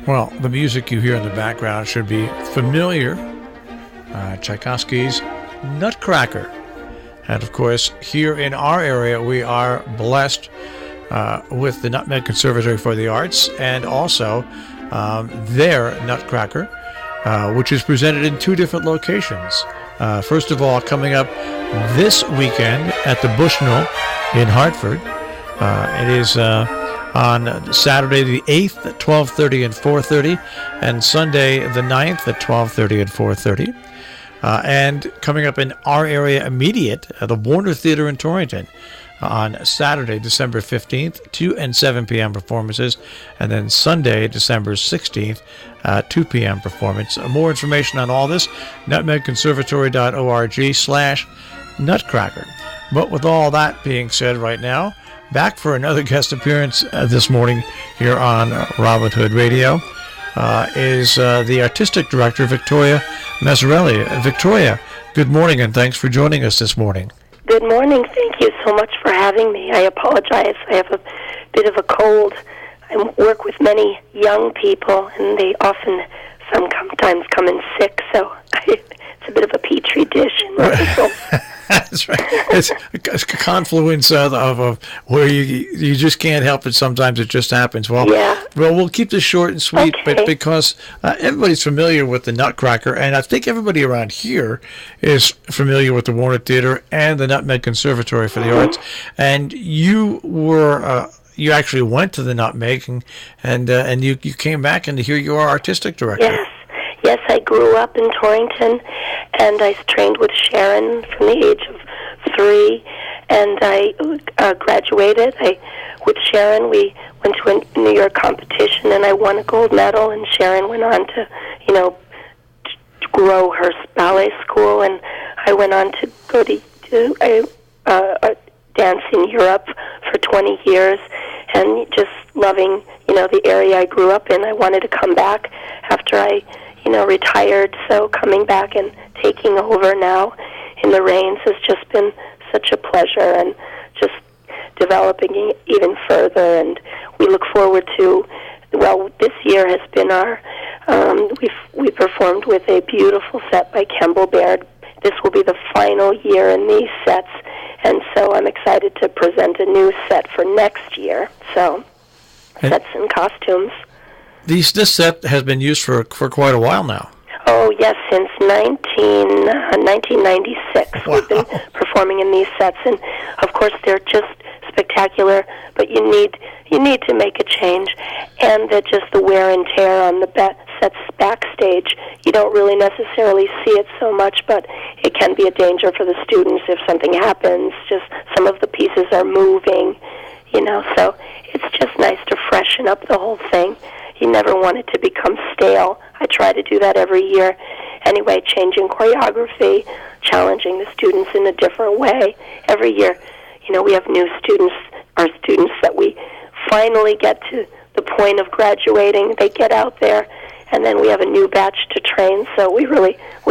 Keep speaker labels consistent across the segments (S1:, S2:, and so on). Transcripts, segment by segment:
S1: Well, the music you hear in the background should be familiar. Tchaikovsky's Nutcracker. And of course, here in our area, we are blessed with the Nutmeg Conservatory for the Arts and also their Nutcracker, which is presented in two different locations. First of all, coming up this weekend at the Bushnell in Hartford. It is on Saturday the 8th at 12:30 and 4:30, and Sunday the 9th at 12:30 and 4:30. And coming up in our area immediate, the Warner Theater in Torrington, on Saturday, December 15th, 2 and 7 p.m. performances, and then Sunday, December 16th, 2 p.m. performance. More information on all this, nutmegconservatory.org/Nutcracker. But with all that being said right now, back for another guest appearance this morning here on Robin Hood Radio is the Artistic Director, Victoria Mazzarelli. Victoria, good morning and thanks for joining us this morning.
S2: Good morning. Thank you so much for having me. I apologize. I have a bit of a cold. I work with many young people, and they often sometimes come in sick, so it's a bit of a petri dish.
S1: That's right. It's a confluence of where you just can't help it. Sometimes it just happens. Well,
S2: yeah.
S1: Well, we'll keep this short and sweet,
S2: Okay.
S1: but because everybody's familiar with the Nutcracker, and I think everybody around here is familiar with the Warner Theater and the Nutmeg Conservatory for the Arts. And you were you actually went to the Nutmeg, and you came back, and here you are, Artistic Director.
S2: Yes, I grew up in Torrington, and I trained with Sharon from the age of 3, and I graduated. With Sharon, we went to a New York competition, and I won a gold medal, and Sharon went on to, grow her ballet school, and I went on to go to dance in Europe for 20 years, and just loving, the area I grew up in. I wanted to come back after I retired, so coming back and taking over now in the reins has just been such a pleasure, and just developing even further. And we look forward to, this year has been our, we performed with a beautiful set by Kemble Baird. This will be the final year in these sets, and so I'm excited to present a new set for next year. So, sets and costumes.
S1: This set has been used for quite a while now.
S2: Oh, yes, since 1996. Wow. We've been performing in these sets, and of course they're just spectacular, but you need to make a change, and just the wear and tear on the sets backstage, you don't really necessarily see it so much, but it can be a danger for the students if something happens. Just some of the pieces are moving, so it's just nice to freshen up the whole thing. You never want it to become stale. I try to do that every year. Anyway, changing choreography, challenging the students in a different way. Every year, we have new students, our students that we finally get to the point of graduating. They get out there, and then we have a new batch to train. So we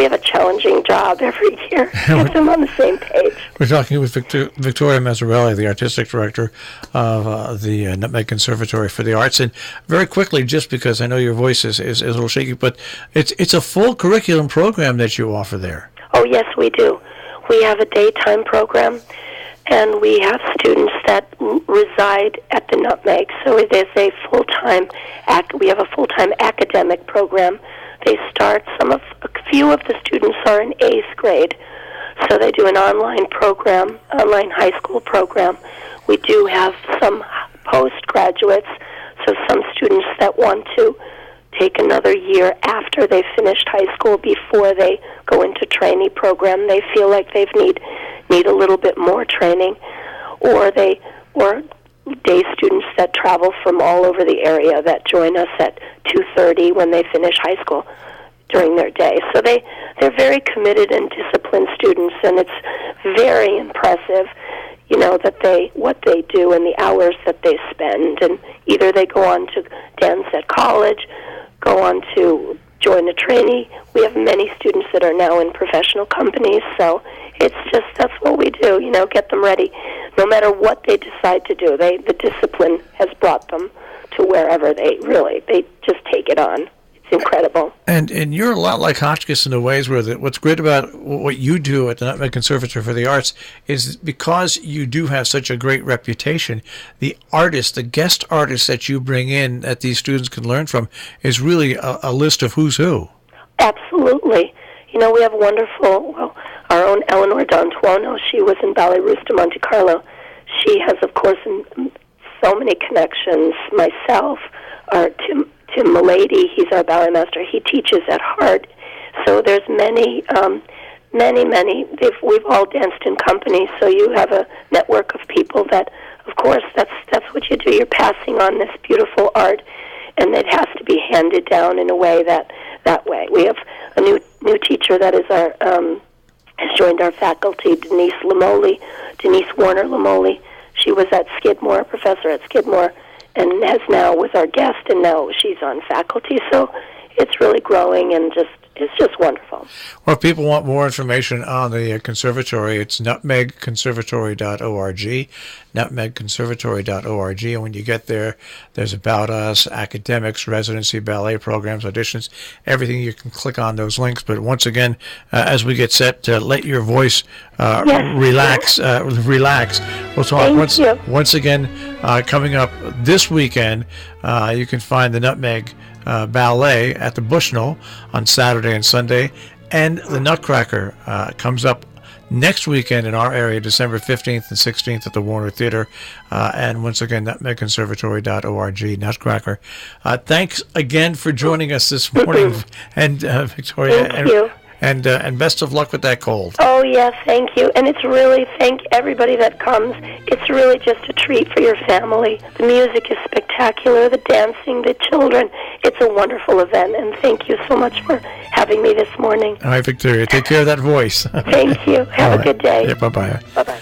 S2: have a challenging job every year. Get them on the same page.
S1: We're talking with Victoria Mazzarelli, the Artistic Director of the Nutmeg Conservatory for the Arts. And very quickly, just because I know your voice is a little shaky, but it's a full curriculum program that you offer there.
S2: Oh, yes, we do. We have a daytime program, and we have students that reside at the Nutmeg. So it is a we have a full-time academic program. They start, a few of the students are in 8th grade, so they do an online high school program. We do have some postgraduates, so some students that want to take another year after they finished high school before they go into trainee program. They feel like they need a little bit more training, or day students that travel from all over the area that join us at 2:30 when they finish high school during their day. So they're very committed and disciplined students, and it's very impressive, that what they do and the hours that they spend. And either they go on to dance at college, go on to join a trainee. We have many students that are now in professional companies, so that's what we do, get them ready. No matter what they decide to do, the discipline has brought them to wherever they just take take it on. It's incredible.
S1: And you're a lot like Hotchkiss in the ways where what's great about what you do at the Nutmeg Conservatory for the Arts is because you do have such a great reputation, the artists, the guest artists that you bring in that these students can learn from is really a list of who's who.
S2: Absolutely. You know, we have our own Eleanor D'Antuono. She was in Ballet Russe de Monte Carlo. She has, of course, so many connections. Myself, Tim Milady, he's our ballet master. He teaches at Hart. So there's many. We've all danced in company, so you have a network of people that, of course, that's what you do. You're passing on this beautiful art, and it has to be handed down in a way that way. We have a new teacher that is has joined our faculty, Denise Warner Lamoli. She was at Skidmore, professor at Skidmore, and has now was our guest, and now she's on faculty. So it's really growing, and it's just wonderful.
S1: Well, if people want more information on the conservatory, it's nutmegconservatory.org, nutmegconservatory.org. And when you get there, there's About Us, academics, residency, ballet programs, auditions, everything. You can click on those links. But once again, as we get set to let your voice relax. We'll talk once again coming up this weekend. You can find the Nutmeg Ballet at the Bushnell on Saturday and Sunday, and the Nutcracker comes up next weekend in our area, December 15th and 16th at the Warner Theater, and once again, nutmegconservatory.org, Nutcracker. Thanks again for joining us this morning, and Victoria.
S2: Thank you.
S1: And best of luck with that cold.
S2: Oh, yes, thank you. And it's really, thank everybody that comes. It's really just a treat for your family. The music is spectacular, the dancing, the children. It's a wonderful event, and thank you so much for having me this morning.
S1: All right, Victoria, take care of that voice.
S2: Thank you. Have a good day.
S1: Yeah, bye-bye.
S2: Bye-bye.